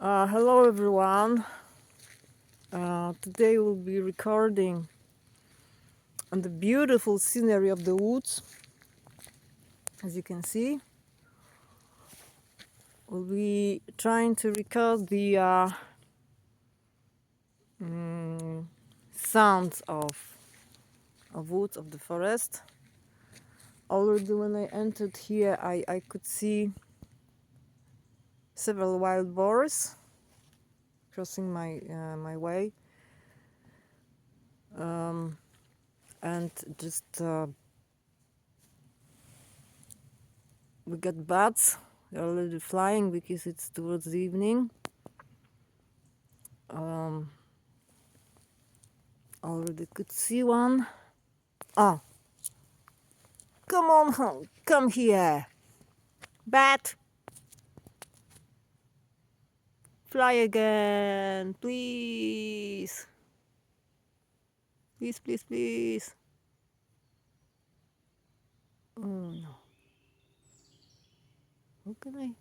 Hello everyone. Today we'll be recording on the beautiful scenery of the woods. As you can see, we'll be trying to record the sounds of woods of the forest. Already when I entered here, I could see several wild boars crossing my way, and just we got bats. They're already flying because it's towards the evening. Already could see one. Oh, come on home. Come here. Bat, fly again, please. Please, please, please. Oh no. How can I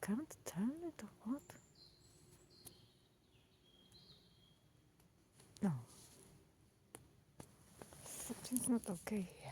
can't turn it or what? No. Something's not okay here.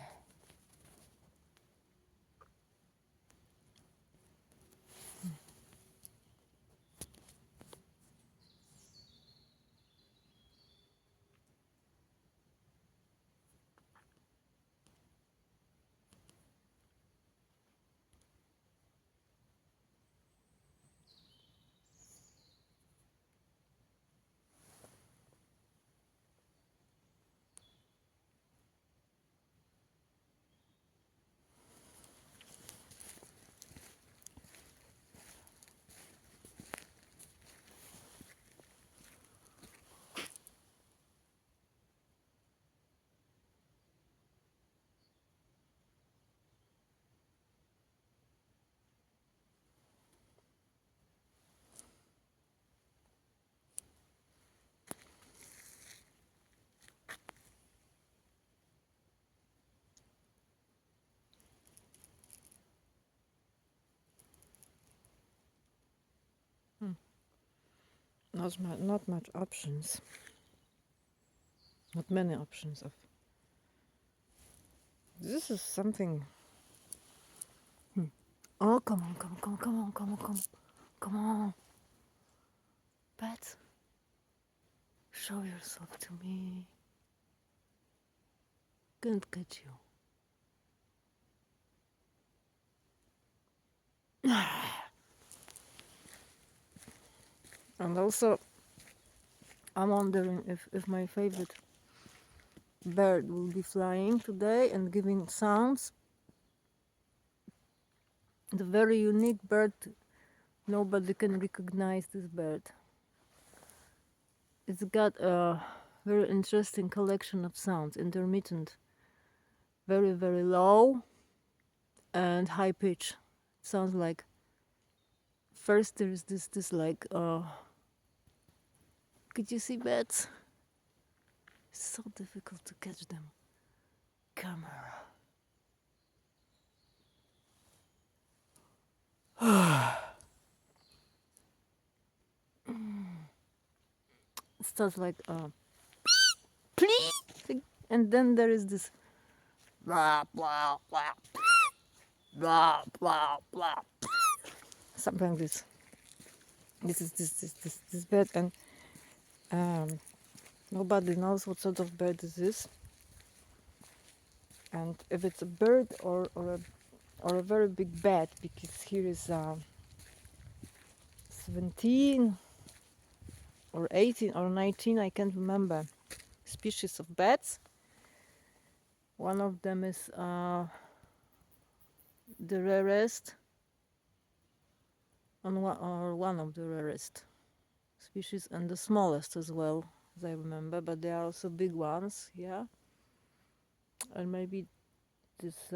Not much options. Not many options of. This is something. Oh, come on, come on, come on, come on, come on, come on, come on. Bat, show yourself to me. Can't get you. And also, I'm wondering if my favorite bird will be flying today and giving sounds. The very unique bird, nobody can recognize this bird. It's got a very interesting collection of sounds, intermittent, very, very low and high pitch. It sounds like first there's this like could you see bats? It's so difficult to catch them. Camera. It sounds like please, and then there is this blah blah blah blah blah blah, something like this. This is this bird, and nobody knows what sort of bird this is, and if it's a bird or a very big bat, because here is 17 or 18 or 19, I can't remember, species of bats. One of them is the rarest, one of the rarest species, and the smallest as well, as I remember, but there are also big ones, yeah. And maybe this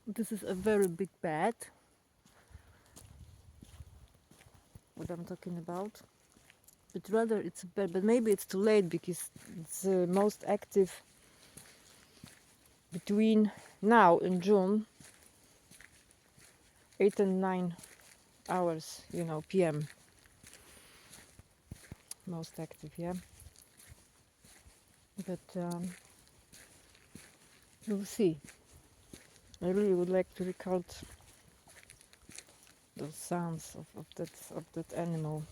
this is a very big bat, what I'm talking about. But rather it's a bird, but maybe it's too late because it's most active between now in June, 8 and 9 hours, you know, PM, most active, yeah. But we'll see. I really would like to record those sounds of that animal.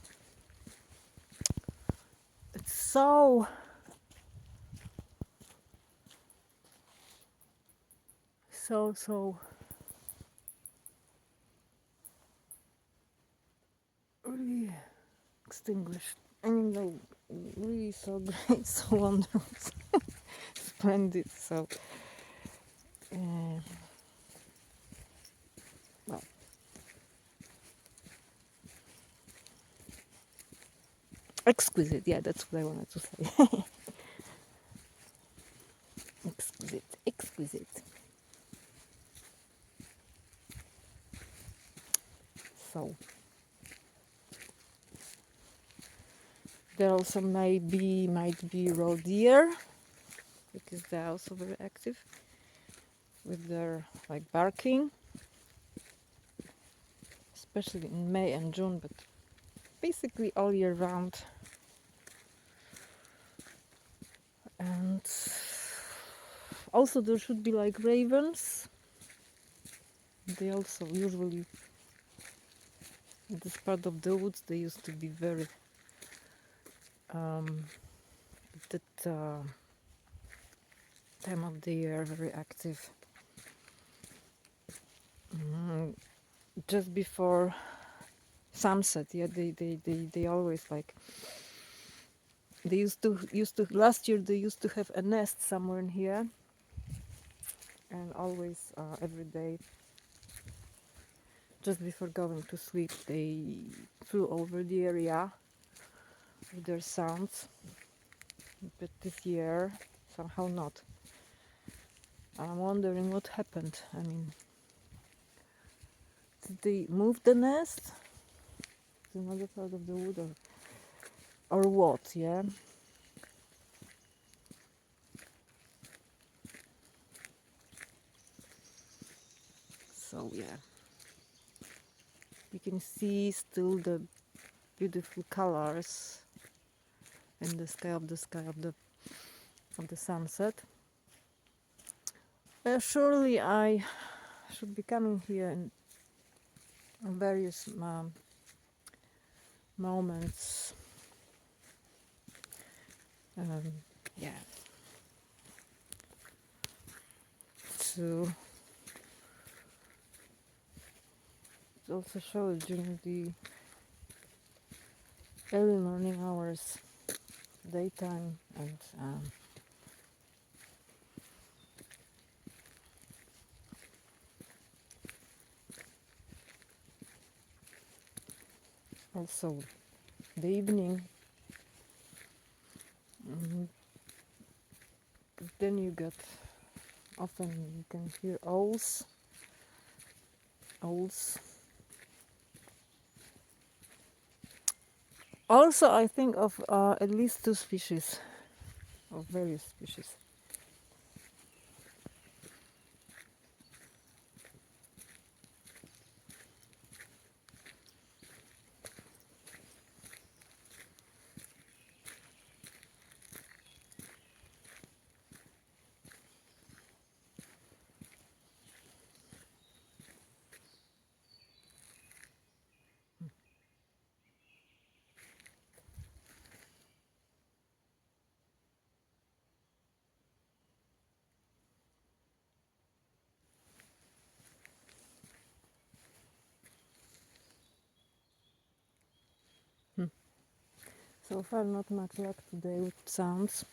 It's so really extinguished. I mean, no, really so great, so wonderful, splendid. So, uh, well, exquisite. Yeah, that's what I wanted to say. Exquisite, exquisite. So there also might be roe deer because they're also very active with their like barking, especially in May and June, but basically all year round. And also there should be like ravens. They also usually in this part of the woods they used to be very that time of the year very active. Mm, just before sunset, yeah, they always like they used to last year they used to have a nest somewhere in here, and always every day just before going to sleep they flew over the area with their sounds. But this year somehow not. I'm wondering what happened. I mean, did they move the nest to another part of the wood, or what? Yeah. So yeah, you can see still the beautiful colors in the sky of the sunset. Surely I should be coming here in various moments. Yeah, to also show it during the early morning hours, daytime, and also the evening. Mhm. Then you get often you can hear owls. Also, I think of at least two species, of various species. So far, not much luck today with sounds.